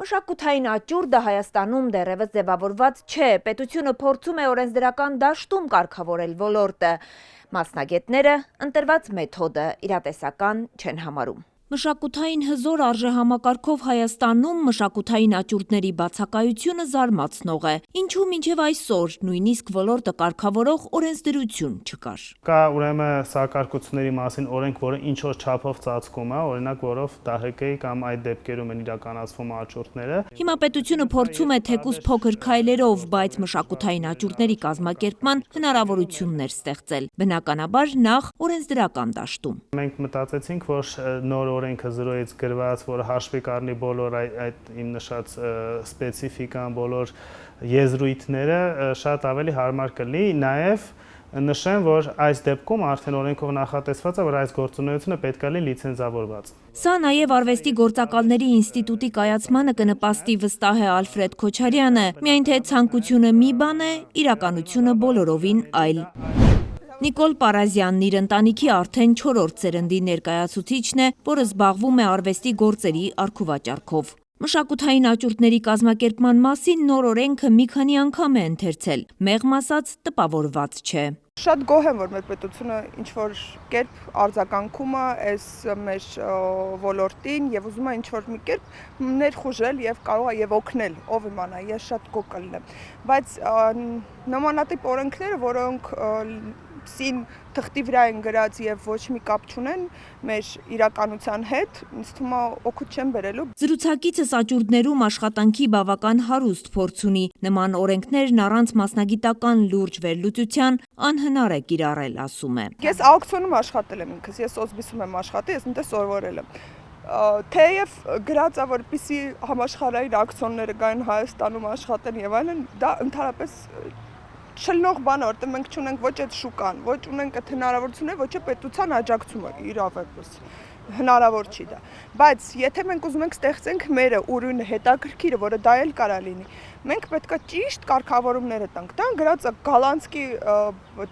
Մշակութային աճուրդը Հայաստանում դեռևս ձևավորված չէ, պետությունը փորձում է օրենսդրական դաշտում կարգավորել ոլորտը, մասնագետները ընտրված մեթոդը իրատեսական չեն համարում։ Մշակութային հզոր արժեհամակարգով Հայաստանում մշակութային աճուրդների բացակայությունը զարմացնող է, ինչու մինչև այսօր նույնիսկ ոլորտը կարգավորող օրենսդրություն չկար։ Կա ուրեմն սահակարկությունների մասին օրենք, որը ինչ որ չափով ծածկում է, օրինակ, որով ԴՀԿ-ի կամ այդ դեպքերում են իրականացվում աճուրդները։ Հիմա պետությունը փորձում է թեկուզ փոքր քայլերով, բայց մշակութային աճուրդների կազմակերպման հնարավորություններ ստեղծել, բնականաբար նախ օրենսդրական դաշտում։ Մենք մտածեցինք, որ նոր օրենքը զրոյից գրված, որը հաշվի կառնի բոլոր այդ իմ նշած սպეციფიკան, բոլոր եզրույթները շատ ավելի հարմար կլինի, նաև նշեմ, որ այս դեպքում արդեն օրենքով նախատեսված է, որ այս գործունեությունը պետք է լինի լիցենզավորված։ Սա նաև արվեստի գործակալների ինստիտուտի կայացմանը կնպաստի, վստահ է Ալֆրեդ Քոչարյանը, միայն թե ցանկությունը մի բան է, իրականությունը բոլորովին այլ։ Նիկոլ Պարազյանն իր ընտանիքի արդեն 4-րդ սերնդի ներկայացուցիչն է, որը զբաղվում է արվեստի գործերի առքուվաճառքով։ Մշակութային աճուրդների կազմակերպման մասին նոր օրենքը մի քանի անգամ է ընթերցել, մեղմ ասած տպավորված չէ։ Շատ գոհ եմ, որ մեր պետությունը ինչ-որ կերպ արձագանքում է այս մեր ոլորտին եւ ուզում է ինչ-որ մի կերպ ներխուժել եւ կարող է եւ օգնել, ով իմանա, ես շատ գոհ կլինեմ։ Բայց նմանատիպ օրենքները, որոնք սին թղթի վրա են գրած եւ ոչ մի կապ չունեն մեր իրականության հետ, ինձ թվում է օգուտ չեն բերելու։ Զրուցակիցս աճուրդներում աշխատանքի բավական հարուստ փորձ ունի, նման օրենքներն առանց մասնագիտական լուրջ վերլուծության անհնար է կիրառել, ասում է։ Ես աուկցիոնում աշխատել եմ ինքս, ես Օզբիսում եմ աշխատել, ես այնտեղ սովորել եմ։ Թեև գրած է, որպեսզի համաշխարհային ակցիոնները գային Հայաստանում աշխատեն եւ այլն, դա ընդհանրապես չլնող բան է, որտեղ մենք չունենք ոչ այդ շուկան, ոչ ունենք այդ հնարավորությունները, ոչ պետության աջակցումը իրավեպս հնարավոր չի դա։ Բայց եթե մենք ուզում ենք ստեղծենք մերը ուրույնը հետաքրքիրը, որը դա էլ կարա լինի, մենք պետք է ճիշտ կարգավորումները տանք։ Դա գրած է Գալանսկի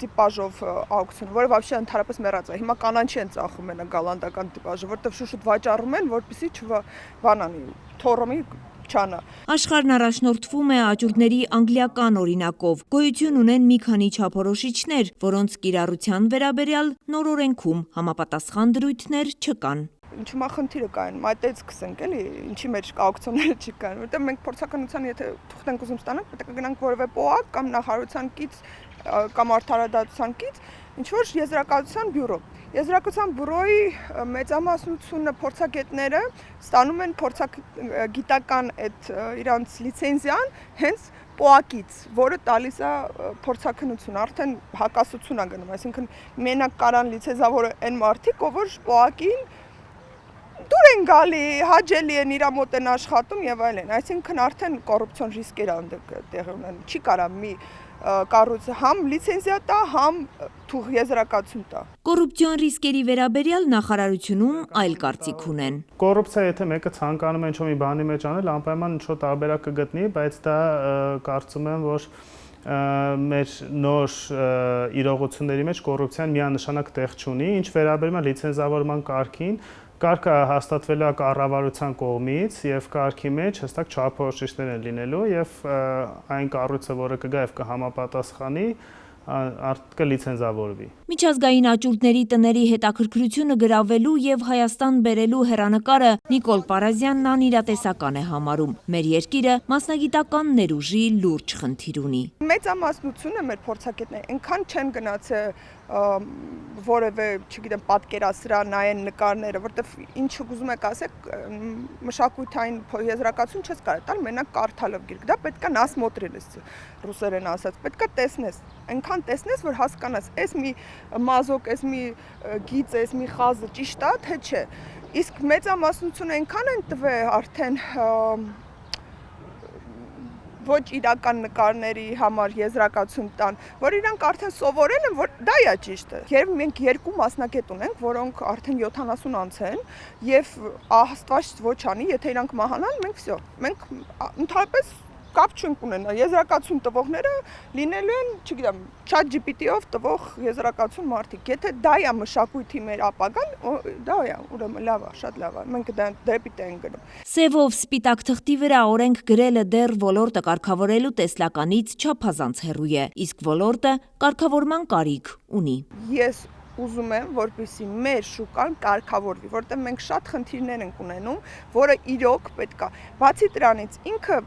տիպաժով աուկցիոն, որը вообще ընդհանրապես մեռած է։ Հիմա կանանչի են ծախում են գալանդական տիպաժը, որտեղ շուշուտ վաճառում են, որպեսզի չվանանի, թորոմի չանա։ Աշխարհն առաջնորդվում է աճուրդների անգլիական օրինակով։ Գոյություն ունեն մի քանի չափորոշիչներ, որոնց կիրառության վերաբերյալ նոր օրենքում համապատասխան դրույթներ չկան։ Ինչու՞ մա խնդիրը կային, մայտից սկսենք, էլի, ինչի մեջ աուկցիոնները չկան, որտեղ մենք փորձականության եթե թուղթ ենք ուզում ստանալ, պետք է գնանք որևէ պոակ կամ նախարարության կից կամ արդարադատության կից, ինչ որ եզրակացության բյուրո։ Եզրակացության բյուրոյի մեծամասնությունը փորձագետները ստանում են գիտական այդ իրանց լիցենզիան հենց պոակից, որը տալիս է փորձաքննություն, արդեն հակասություն է գնում, այսինքն մենակ կարան լիցենզավորը այն մարդիկ, ով որ պոակին դուր են գալի, հաճելի են իր մոտ են աշխատում եւ այլն, այսինքն արդեն կոռուպցիոն ռիսկեր տեղի ունեն, չի կարա մի կառույցը համ լիցենզիա տա, համ թուղ եզրակացություն տա։ Կոռուպցիոն ռիսկերի վերաբերյալ նախարարությունում այլ կարծիք ունեն։ Կոռուպցիա եթե մեկը ցանկանում է ինչ-որ մի բանի մեջ անել, անպայման ինչ-որ տարբերակ կգտնի, բայց դա կարծում եմ, որ մեր նոր իրողությունների մեջ կոռուպցիան միանշանակ տեղ չունի, ինչ վերաբերում է լիցենզավորման կարգին, կարգը հաստատվելու է կառավարության կողմից եւ կարգի մեջ հստակ չափորոշիչներ են լինելու եւ այն կառույցը, որը կգա եւ կհամապատասխանի, կլիցենզավորվի։ Միջազգային աճուրդների տների հետաքրքրությունը գրավելու եւ Հայաստան բերելու հեռանկարը Նիկոլ Պարազյանն անիրատեսական է համարում։ Մեր երկիրը մասնագիտական ներուժի լուրջ խնդիր ունի։ Մեծամասնությունը մեր փորձագետները այնքան չեն գնացել որևէ, չգիտեմ, պատկերասրահ նայեն նկարները, որտեվ ինչ ուզում եք ասեք, մշակութային եզրակացություն չես կարող տալ մենակ կարդալով գիրք։ Դա պետք է նասմոտրելես ռուսերեն ասած, պետք է տեսնես, այնքան տեսնես, որ հասկանաս, այս մի մազոկ, այս մի գիծ, այս մի խազը ճիշտ է, թե չէ։ Իսկ մեծամասնությունը այնքան են տվել արդեն ոչ իրական նկարների համար եզրակացություն տան, որ իրանք արդեն սովորել են, որ դա է ճիշտը։ Երբ մենք երկու մասնագետ ունենք, որոնք արդեն 70 անց են, եւ Աստված ոչ անի, եթե իրանք մահանան, մենք վсё։ Մենք ընդհանրապես կապ չենք ունենա։ Եզրակացություն տվողները լինելու են, չգիտեմ, ChatGPT-ով տվող եզրակացություն մարդիկ։ Եթե դա է մշակույթի մեր ապագան, դա է, ուրեմն լավ է, շատ լավ է։ Մենք դեպի դա ենք գնում։ Սևով սպիտակ թղթի վրա օրենք գրելը դեռ ոլորտը կարգավորելու տեսլականից չափազանց հեռու է, իսկ ոլորտը կարգավորման կարիք ունի։ Ես ուզում եմ, որպեսզի մեր շուկան կարգավորվի, որտեղ մենք շատ խնդիրներ ենք ունենում, որը իրոք պետք է։ Բացի դրանից ինքը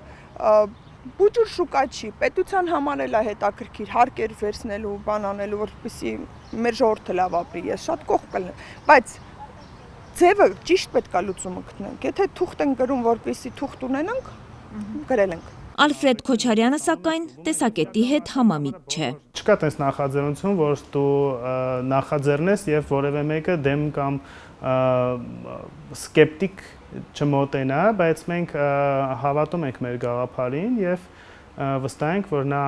բուջուր շուկա չի, պետության համար էլ է հետաքրքիր հարկեր վերցնելու, բան անելու, որպեսզի մեր ժողովուրդը լավ ապրի։ Ես շատ կողք կլինեմ, բայց ձևը ճիշտ պետք է լուծումը գտնենք։ Եթե թուղթ ենք գրում, որպեսզի թուղթ ունենանք, գրել ենք։ Ալֆրեդ Քոչարյանը սակայն տեսակետի հետ համամիտ չէ։ Չկա տես նախաձեռնություն, որ դու նախաձեռնես եւ որևէ մեկը դեմ կամ սկեպտիկ չմոտենա, բայց մենք հավատում ենք մեր գաղափարին եւ վստահ ենք, որ նա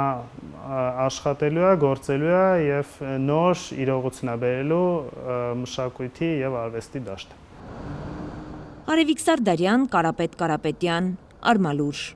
աշխատելու է, գործելու է եւ նոր իրողություն է բերելու մշակույթի եւ արվեստի դաշտը։ Արևիկ Սարդարյան, Կարապետ Կարապետյան, Արմալուր։